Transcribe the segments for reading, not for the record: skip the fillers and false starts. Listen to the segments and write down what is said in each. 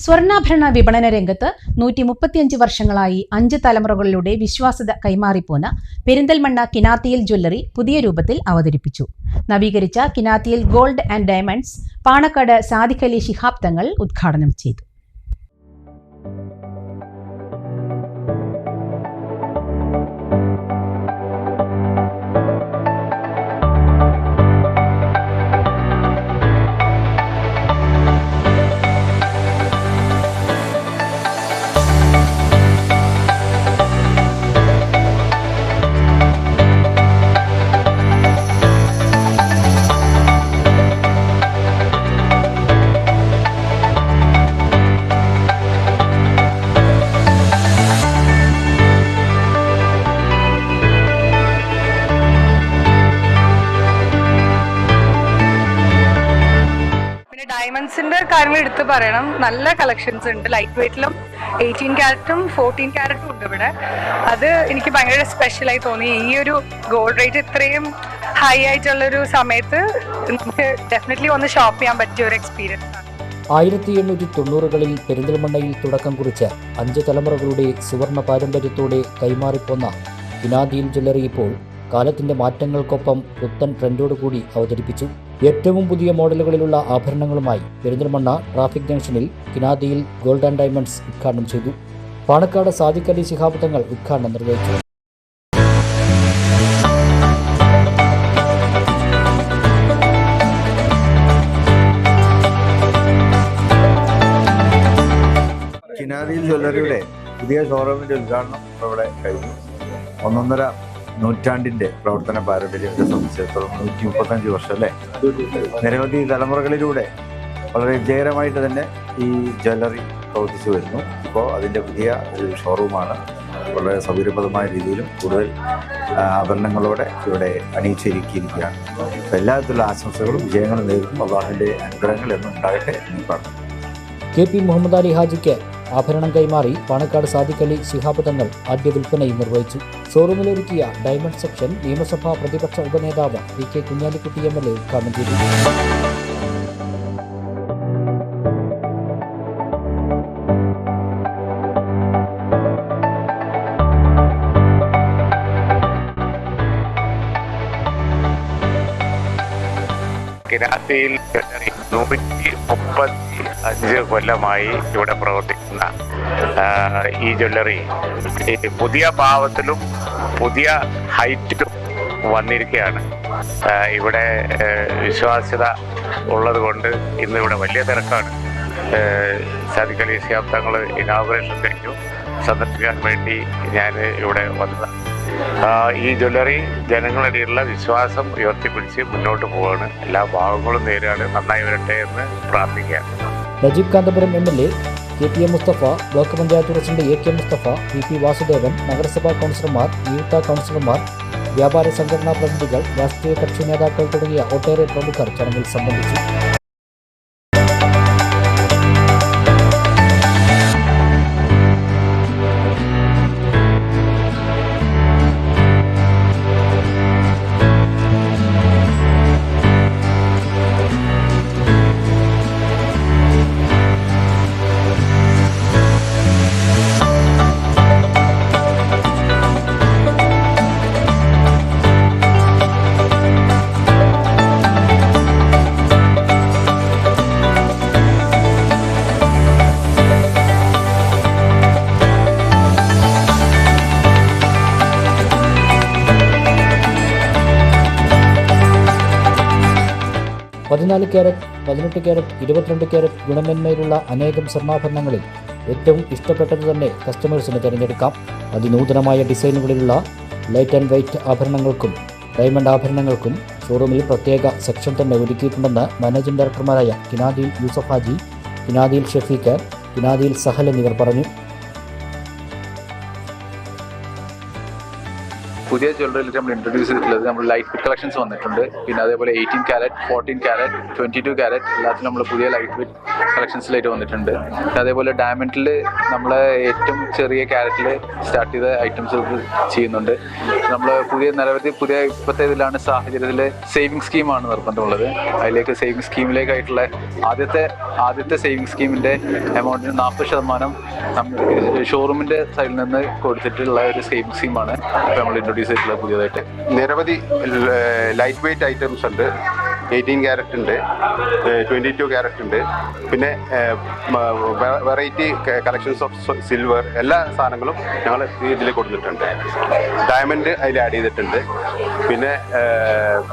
സ്വർണ്ണാഭരണ വിപണന രംഗത്ത് 135 വർഷങ്ങളായി 5 തലമുറകളിലൂടെ വിശ്വാസ്യത കൈമാറിപ്പോന്ന പെരിന്തൽമണ്ണ കിനാത്തിയിൽ ജ്വല്ലറി പുതിയ രൂപത്തിൽ അവതരിപ്പിച്ചു. നവീകരിച്ച കിനാത്തിയിൽ gold and diamonds Panakkad Sadiq Ali Shihab Thangal ഉദ്ഘാടനം ചെയ്തു. ഡയമണ്ട്സിന്റെ കാര്യങ്ങൾ എടുത്ത് പറയണം. നല്ല കളക്ഷൻസ് ഉണ്ട്. ലൈറ്റ് വെയിറ്റിലും 18 ക്യാരറ്റും 14 ക്യാരറ്റും ഉണ്ട് ഇവിടെ. അത് എനിക്ക് ഭയങ്കര സ്പെഷ്യലായി തോന്നി. ഈ ഒരു ഗോൾഡ് റേറ്റ് ഇത്രയും ഹൈ ആയിട്ടുള്ളൊരു സമയത്ത് നമുക്ക് ഡെഫിനറ്റ്ലി ഒന്ന് ഷോപ്പ് ചെയ്യാൻ പറ്റിയ ഒരു എക്സ്പീരിയൻസ് ആണ്. 1890കളിൽ പെരിന്തൽമണ്ണയിൽ തുടക്കം കുറിച്ച 5 തലമുറകളുടെ സുവർണ പാരമ്പര്യത്തോടെ കൈമാറിപ്പോന്ന കിനാത്തിയിൽ ജ്വല്ലറി ഇപ്പോൾ കാലത്തിന്റെ മാറ്റങ്ങൾക്കൊപ്പം പുത്തൻ ട്രെൻഡോടുകൂടി അവതരിപ്പിച്ചു. ഏറ്റവും പുതിയ മോഡലുകളിലുള്ള ആഭരണങ്ങളുമായി പെരിന്തൽമണ്ണ ട്രാഫിക് ജംഗ്ഷനിൽ കിനാത്തിയിൽ ഗോൾഡ് ആൻഡ് ഡയമണ്ട്സ് ഉദ്ഘാടനം ചെയ്തു. പാണക്കാട് സാദിഖ് അലി ശിഹാബ് തങ്ങൾ ഉദ്ഘാടനം നിർവഹിച്ചു. കിനാത്തിയിൽ ജ്വല്ലറിയുടെ പുതിയ ഷോറൂമിന്റെ ഉദ്ഘാടനം ഇവിടെ കഴിഞ്ഞു. 1.5 നൂറ്റാണ്ടിന്റെ പ്രവർത്തന പാരമ്പര്യത്തെ സംബന്ധിച്ചിടത്തോളം 135 വർഷം അല്ലേ. നിരവധി തലമുറകളിലൂടെ വളരെ വിജയകരമായിട്ട് തന്നെ ഈ ജ്വല്ലറി പ്രവർത്തിച്ചു വരുന്നു. ഇപ്പോൾ അതിൻ്റെ പുതിയ ഒരു ഷോറൂമാണ്. വളരെ സൗകര്യപ്രദമായ രീതിയിലും കൂടുതൽ ആഭരണങ്ങളോടെ ഇവിടെ അണിയിച്ചൊരുക്കിയിരിക്കുകയാണ്. എല്ലാത്തിലുള്ള ആശംസകളും വിജയങ്ങളും നേരിടും. അള്ളാഹുവിൻ്റെ അനുഗ്രഹങ്ങൾ എന്നും ഉണ്ടാകട്ടെ എന്ന് പ്രാർത്ഥിക്കുന്നു. KP മുഹമ്മദ് അലി ഹാജിക്ക് ആഭരണം കൈമാറി പാണക്കാട് സാദിഖ് അലി ശിഹാബ് തങ്ങൾ ആദ്യ വിൽപ്പനയും നിർവഹിച്ചു. ഷോറൂമിലൊരുക്കിയ ഡയമണ്ട് സെക്ഷൻ നിയമസഭാ പ്രതിപക്ഷ ഉപനേതാവ് PK കുഞ്ഞാലിക്കുട്ടി MLA ഉദ്ഘാടനം ചെയ്തു. കിനാത്തിയിൽ 135 കൊല്ലമായി ഇവിടെ പ്രവർത്തിക്കുന്ന ഈ ജ്വല്ലറി പുതിയ ഭാവത്തിലും പുതിയ ഹൈറ്റിലും വന്നിരിക്കുകയാണ്. ഇവിടെ വിശ്വാസ്യത ഉള്ളത് കൊണ്ട് ഇന്ന് ഇവിടെ വലിയ തിരക്കാണ്. സാദിഖ് അലി ശിഹാബ് തങ്ങൾ ഇനാഗുറേഷൻ കഴിഞ്ഞു. സന്ദർശിക്കാൻ വേണ്ടി ഞാൻ ഇവിടെ വന്നതാണ്. ഈ ജ്വല്ലറി ജനങ്ങളിടയിലുള്ള വിശ്വാസം ഉയർത്തിപ്പിടിച്ച് മുന്നോട്ട് പോവുകയാണ്. എല്ലാ ഭാഗങ്ങളും നേരെയാണ്. നന്നായി വരട്ടെ എന്ന് പ്രാർത്ഥിക്കുകയാണ്. Najeeb Kanthapuram MLA, KPM Mustafa, block panchayat president AK Mustafa, PP Vasudevan, നഗരസഭാ കൗൺസിലർമാർ, നിയുക്ത കൗൺസിലർമാർ, വ്യാപാര സംഘടനാ പ്രതിനിധികൾ, രാഷ്ട്രീയ കക്ഷി നേതാക്കൾ തുടങ്ങിയ ഒട്ടേറെ പ്രമുഖർ ചടങ്ങിൽ സംബന്ധിച്ചു. $14 ക്യാരറ്റ്, 18 ക്യാരറ്റ്, 22 ക്യാരറ്റ് ഗുണമേന്മയിലുള്ള അനേകം സ്വർണ്ണാഭരണങ്ങളിൽ ഏറ്റവും ഇഷ്ടപ്പെട്ടത് തന്നെ കസ്റ്റമേഴ്സിന് തിരഞ്ഞെടുക്കാം. അതിനൂതനമായ ഡിസൈനുകളിലുള്ള ലൈറ്റ് ആൻഡ് വെയ്റ്റ് ആഭരണങ്ങൾക്കും ഡയമണ്ട് ആഭരണങ്ങൾക്കും ഷോറൂമിൽ പ്രത്യേക സെക്ഷൻ തന്നെ ഒരുക്കിയിട്ടുണ്ടെന്ന് മാനേജിംഗ് ഡയറക്ടർമാരായ കിനാത്തിയിൽ യൂസഫ് ഹാജി, കിനാത്തിയിൽ ഷഫീഖ്, കിനാത്തിയിൽ സഹൽ എന്നിവർ പറഞ്ഞു. പുതിയ ജ്വല്ലറിയിൽ നമ്മൾ ഇൻട്രൊഡ്യൂസ് ചെയ്തിട്ടുള്ളത് നമ്മൾ ലൈറ്റ് വെയ്റ്റ് കളക്ഷൻസ് വന്നിട്ടുണ്ട്. പിന്നെ അതേപോലെ 18 കാരറ്റ്, 14 കാരറ്റ്, 22 കാരറ്റ് എല്ലാത്തിലും നമ്മൾ പുതിയ ലൈറ്റ് വെയ്റ്റ് കളക്ഷൻസിലായിട്ട് വന്നിട്ടുണ്ട്. അതേപോലെ ഡയമണ്ടിൽ നമ്മൾ ഏറ്റവും ചെറിയ കാരറ്റിൽ സ്റ്റാർട്ട് ചെയ്ത ഐറ്റംസ് ചെയ്യുന്നുണ്ട്. നമ്മൾ നിരവധി പുതിയ ഇപ്പോഴത്തെ ഇതിലാണ് സാഹചര്യത്തിൽ സേവിങ് സ്കീമാണ് നിർബന്ധമുള്ളത്. അതിലേക്ക് സേവിങ് സ്കീമിലേക്കായിട്ടുള്ള ആദ്യത്തെ സേവിങ് സ്കീമിൻ്റെ എമൗണ്ടിന് 40% നമ്മൾ ഷോറൂമിൻ്റെ സൈഡിൽ നിന്ന് കൊടുത്തിട്ടുള്ള ഒരു സേവിങ് സ്കീമാണ് ഇപ്പോൾ നമ്മൾ ഇൻട്രൊഡ്യൂസ് ചെയ്തിട്ടുള്ളത് പുതിയതായിട്ട്. നിരവധി ലൈറ്റ് വെയ്റ്റ് ഐറ്റംസ് ഉണ്ട്. 18 കാരറ്റ് ഉണ്ട്, 22 കാരറ്റ് ഉണ്ട്, പിന്നെ വെറൈറ്റി കളക്ഷൻസ് ഓഫ് സിൽവർ എല്ലാ സാധനങ്ങളും ഞങ്ങൾ ഇതിൽ കൊടുത്തിട്ടുണ്ട്. ഡയമണ്ട് അതിൽ ആഡ് ചെയ്തിട്ടുണ്ട്. പിന്നെ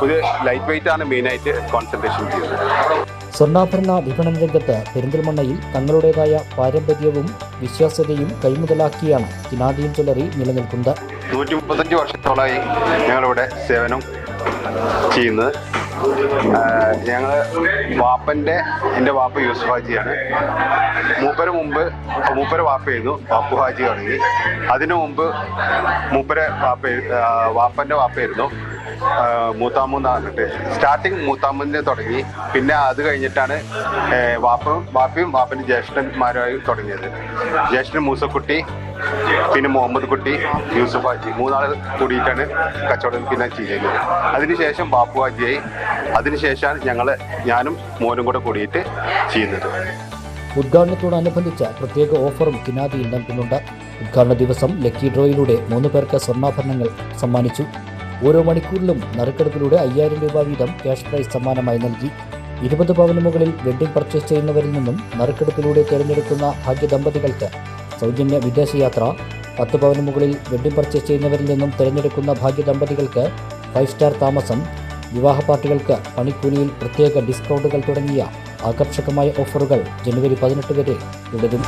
പുതിയ ലൈറ്റ് വെയ്റ്റ് ആണ് മെയിനായിട്ട് കോൺസെൻട്രേഷൻ ചെയ്യുന്നത്. സ്വർണ്ണാഭരണ വിപണന രംഗത്ത് പെരിന്തൽമണ്ണയിൽ തങ്ങളുടേതായ പാരമ്പര്യവും വിശ്വാസ്യതയും കൈമുതലാക്കിയാണ് കിനാദിയൻ ജ്വല്ലറി നിലനിൽക്കുന്നത്. 135 വർഷത്തോളമായി ഞങ്ങളിവിടെ സേവനം ചെയ്യുന്നത്. ഞങ്ങൾ എൻ്റെ വാപ്പ യൂസുഫ് ഹാജിയാണ്. മൂപ്പര വാപ്പയായിരുന്നു ബാപ്പു ഹാജി തുടങ്ങി. അതിനു മുമ്പ് വാപ്പൻ്റെ വാപ്പയായിരുന്നു മൂത്താമൂന്ന് പറഞ്ഞിട്ട് സ്റ്റാർട്ടിങ് മൂത്താമൂന്നിന് തുടങ്ങി. പിന്നെ അത് കഴിഞ്ഞിട്ടാണ് വാപ്പയും വാപ്പൻ്റെ ജ്യേഷ്ഠന്മാരുമായി തുടങ്ങിയത്. ജ്യേഷ്ഠൻ മൂസക്കുട്ടി, പിന്നെ മുഹമ്മദ് കുട്ടി, യൂസുഫ് ഹാജി, 3 ആൾ കൂടിയിട്ടാണ് കച്ചവടം പിന്നെ ചെയ്യുന്നത്. അതിനുശേഷം ബാപ്പു ഹാജിയായി. അതിനുശേഷമാണ് ഞാനും മോനും കൂടെ കൂടിയിട്ട് ചെയ്യുന്നത്. ഉദ്ഘാടനത്തോടനുബന്ധിച്ച പ്രത്യേക ഓഫറും കിനാദിയിൽ നൽകുന്നുണ്ട്. ഉദ്ഘാടന ദിവസം ലക്കി ഡ്രോയിലൂടെ 3 പേർക്ക് സ്വർണ്ണാഭരണങ്ങൾ സമ്മാനിച്ചു. ഓരോ മണിക്കൂറിലും നറുക്കെടുപ്പിലൂടെ 5000 രൂപ വീതം ക്യാഷ് പ്രൈസ് സമ്മാനമായി നൽകി. 20 പവന് മുകളിൽ വെഡ്ഡിംഗ് പർച്ചേസ് ചെയ്യുന്നവരിൽ നിന്നും നറുക്കെടുപ്പിലൂടെ തിരഞ്ഞെടുക്കുന്ന ഭാഗ്യദമ്പതികൾക്ക് സൗജന്യ വിദേശയാത്ര, 10 പവന് മുകളിൽ വെഡ്ഡിംഗ് പർച്ചേസ് ചെയ്യുന്നവരിൽ നിന്നും തിരഞ്ഞെടുക്കുന്ന ഭാഗ്യദമ്പതികൾക്ക് 5 സ്റ്റാർ താമസം, വിവാഹ പാർട്ടികൾക്ക് പണിക്കൂലിയിൽ പ്രത്യേക ഡിസ്കൗണ്ടുകൾ തുടങ്ങിയ ആകർഷകമായ ഓഫറുകൾ ജനുവരി 18 വരെ തുടരും.